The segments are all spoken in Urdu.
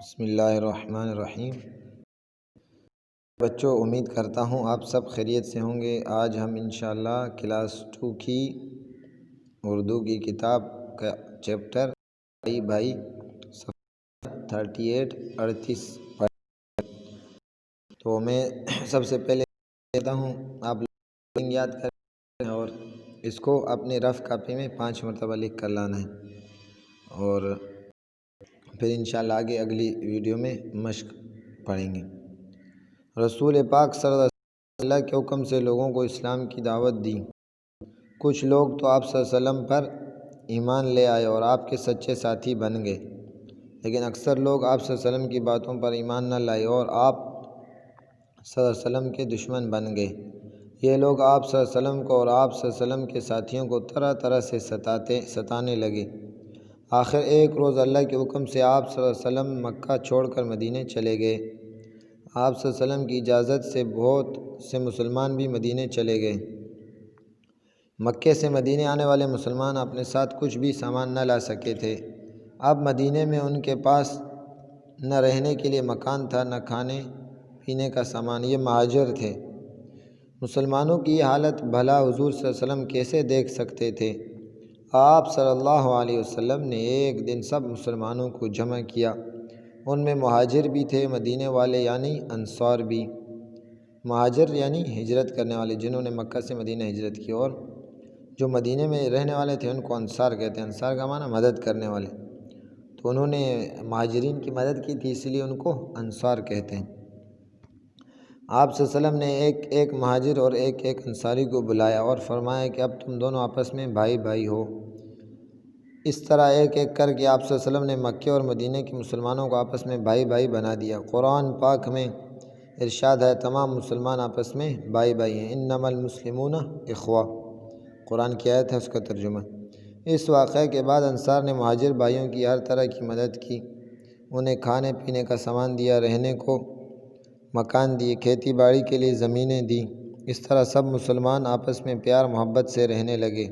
بسم اللہ الرحمن الرحیم۔ بچوں، امید کرتا ہوں آپ سب خیریت سے ہوں گے۔ آج ہم انشاءاللہ کلاس 2 کی اردو کی کتاب کا چیپٹر بھائی صفحہ 38 تو میں سب سے پہلے کہتا ہوں آپ لوگ یاد کریں اور اس کو اپنے رف کاپی میں 5 مرتبہ لکھ کر لانا ہے، اور پھر انشاءاللہ آگے اگلی ویڈیو میں مشق پڑھیں گے۔ رسول پاک صلی اللہ علیہ وسلم کے حکم سے لوگوں کو اسلام کی دعوت دی۔ کچھ لوگ تو آپ صلی اللہ علیہ وسلم پر ایمان لے آئے اور آپ کے سچے ساتھی بن گئے، لیکن اکثر لوگ آپ صلی اللہ علیہ وسلم کی باتوں پر ایمان نہ لائے اور آپ صلی اللہ علیہ وسلم کے دشمن بن گئے۔ یہ لوگ آپ صلی اللہ علیہ وسلم کو اور آپ صلی اللہ علیہ وسلم کے ساتھیوں کو طرح طرح سے ستانے لگے۔ آخر ایک روز اللہ کے حکم سے آپ صلی اللہ علیہ وسلم مکہ چھوڑ کر مدینے چلے گئے۔ آپ صلی اللہ علیہ وسلم کی اجازت سے بہت سے مسلمان بھی مدینے چلے گئے۔ مکے سے مدینے آنے والے مسلمان اپنے ساتھ کچھ بھی سامان نہ لا سکے تھے۔ اب مدینے میں ان کے پاس نہ رہنے کے لیے مکان تھا، نہ کھانے پینے کا سامان۔ یہ مہاجر تھے۔ مسلمانوں کی یہ حالت بھلا حضور صلی اللہ علیہ وسلم کیسے دیکھ سکتے تھے؟ آپ صلی اللہ علیہ وسلم نے ایک دن سب مسلمانوں کو جمع کیا۔ ان میں مہاجر بھی تھے، مدینے والے یعنی انصار بھی۔ مہاجر یعنی ہجرت کرنے والے، جنہوں نے مکہ سے مدینہ ہجرت کی، اور جو مدینے میں رہنے والے تھے ان کو انصار کہتے ہیں۔ انصار کا معنی مدد کرنے والے، تو انہوں نے مہاجرین کی مدد کی تھی، اس لیے ان کو انصار کہتے ہیں۔ آپ صلی اللہ علیہ وسلم نے ایک مہاجر اور ایک انصاری کو بلایا اور فرمایا کہ اب تم دونوں آپس میں بھائی بھائی ہو۔ اس طرح ایک ایک کر کے آپ صلی اللہ علیہ وسلم نے مکے اور مدینے کے مسلمانوں کو آپس میں بھائی بھائی بنا دیا۔ قرآن پاک میں ارشاد ہے تمام مسلمان آپس میں بھائی بھائی ہیں، انما المسلمون اخوہ۔ قرآن کی آیت ہے، اس کا ترجمہ۔ اس واقعے کے بعد انصار نے مہاجر بھائیوں کی ہر طرح کی مدد کی، انہیں کھانے پینے کا سامان دیا، رہنے کو مکان دیے، کھیتی باڑی کے لیے زمینیں دی۔ اس طرح سب مسلمان آپس میں پیار محبت سے رہنے لگے۔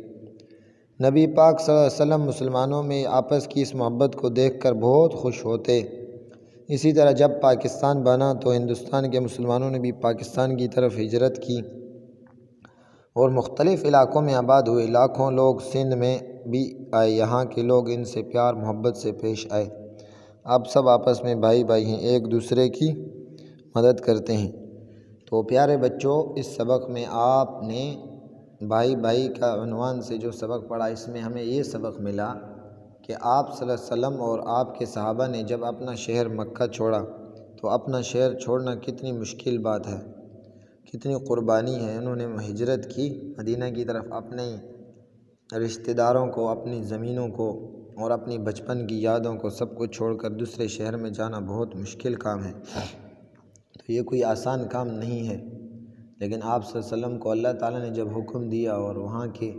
نبی پاک صلی اللہ علیہ وسلم مسلمانوں میں آپس کی اس محبت کو دیکھ کر بہت خوش ہوتے۔ اسی طرح جب پاکستان بنا تو ہندوستان کے مسلمانوں نے بھی پاکستان کی طرف ہجرت کی اور مختلف علاقوں میں آباد ہوئے۔ لاکھوں لوگ سندھ میں بھی آئے، یہاں کے لوگ ان سے پیار محبت سے پیش آئے۔ اب سب آپس میں بھائی بھائی ہیں، ایک دوسرے کی مدد کرتے ہیں۔ تو پیارے بچوں، اس سبق میں آپ نے بھائی بھائی کا عنوان سے جو سبق پڑھا، اس میں ہمیں یہ سبق ملا کہ آپ صلی اللہ علیہ وسلم اور آپ کے صحابہ نے جب اپنا شہر مکہ چھوڑا تو اپنا شہر چھوڑنا کتنی مشکل بات ہے، کتنی قربانی ہے۔ انہوں نے ہجرت کی مدینہ کی طرف، اپنے رشتہ داروں کو، اپنی زمینوں کو اور اپنی بچپن کی یادوں کو سب کو چھوڑ کر دوسرے شہر میں جانا بہت مشکل کام ہے، تو یہ کوئی آسان کام نہیں ہے۔ لیکن آپ صلی اللہ علیہ وسلم کو اللہ تعالیٰ نے جب حکم دیا اور وہاں کے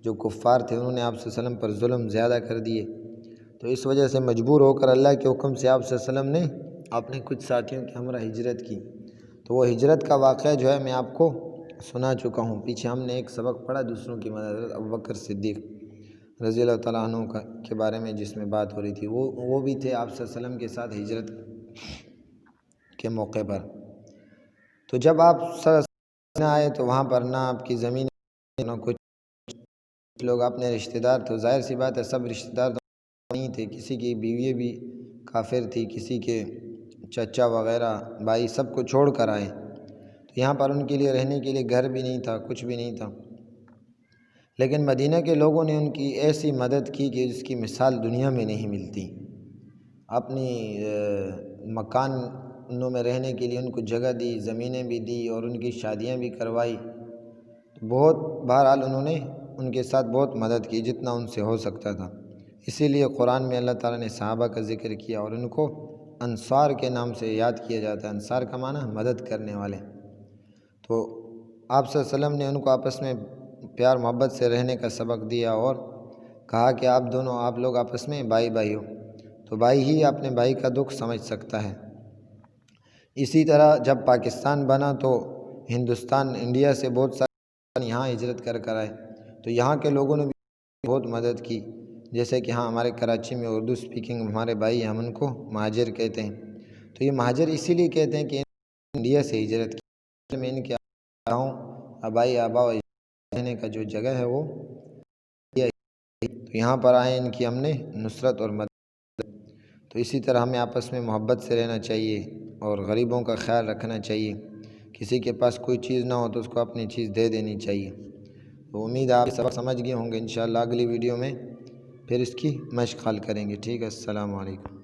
جو کفار تھے انہوں نے آپ صلی اللہ علیہ وسلم پر ظلم زیادہ کر دیے، تو اس وجہ سے مجبور ہو کر اللہ کے حکم سے آپ صلی اللہ علیہ وسلم نے اپنے کچھ ساتھیوں کے ہمراہ ہجرت کی۔ تو وہ ہجرت کا واقعہ جو ہے میں آپ کو سنا چکا ہوں۔ پیچھے ہم نے ایک سبق پڑھا دوسروں کی مدد، ابوبکر صدیق رضی اللہ تعالیٰ عنہ کے بارے میں، جس میں بات ہو رہی تھی، وہ بھی تھے آپ صلی اللہ علیہ وسلم کے ساتھ ہجرت کے موقع پر۔ تو جب آپ صلی اللہ علیہ وسلم آئے تو وہاں پر نہ آپ کی زمین، نہ کچھ لوگ اپنے رشتہ دار، تو ظاہر سی بات ہے سب رشتہ دار تو نہیں تھے، کسی کی بیوی بھی کافر تھی، کسی کے چچا وغیرہ بھائی سب کو چھوڑ کر آئے، تو یہاں پر ان کے لیے رہنے کے لیے گھر بھی نہیں تھا، کچھ بھی نہیں تھا۔ لیکن مدینہ کے لوگوں نے ان کی ایسی مدد کی کہ جس کی مثال دنیا میں نہیں ملتی۔ اپنی مکانوں میں رہنے کے لیے ان کو جگہ دی، زمینیں بھی دی اور ان کی شادیاں بھی کروائی۔ بہت بہرحال انہوں نے ان کے ساتھ بہت مدد کی جتنا ان سے ہو سکتا تھا۔ اسی لیے قرآن میں اللہ تعالیٰ نے صحابہ کا ذکر کیا اور ان کو انصار کے نام سے یاد کیا جاتا ہے۔ انصار کا معنی مدد کرنے والے۔ تو آپ صلی اللہ علیہ وسلم نے ان کو آپس میں پیار محبت سے رہنے کا سبق دیا اور کہا کہ آپ لوگ آپس میں بھائی بھائی ہو، تو بھائی ہی اپنے بھائی کا دکھ سمجھ سکتا ہے۔ اسی طرح جب پاکستان بنا تو ہندوستان، انڈیا سے بہت سارے یہاں ہجرت کر آئے، تو یہاں کے لوگوں نے بھی بہت مدد کی، جیسے کہ ہاں ہمارے کراچی میں اردو سپیکنگ ہمارے بھائی ہم ان کو مہاجر کہتے ہیں. تو یہ مہاجر اسی لیے کہتے ہیں کہ انڈیا سے ہجرت کی. میں ان کے ہوں آبائی آبا و رہنے کا جو جگہ ہے وہ تو یہاں پر آئے ان کی ہم نے نصرت اور مدد. تو اسی طرح ہمیں آپس میں محبت سے رہنا چاہیے اور غریبوں کا خیال رکھنا چاہیے. کسی کے پاس کوئی چیز نہ ہو تو اس کو اپنی چیز دے دینی چاہیے. تو امید ہے آپ سب سمجھ گئے ہوں گے. انشاءاللہ اگلی ویڈیو میں پھر اس کی مشق حل کریں گے. ٹھیک ہے، السلام علیکم.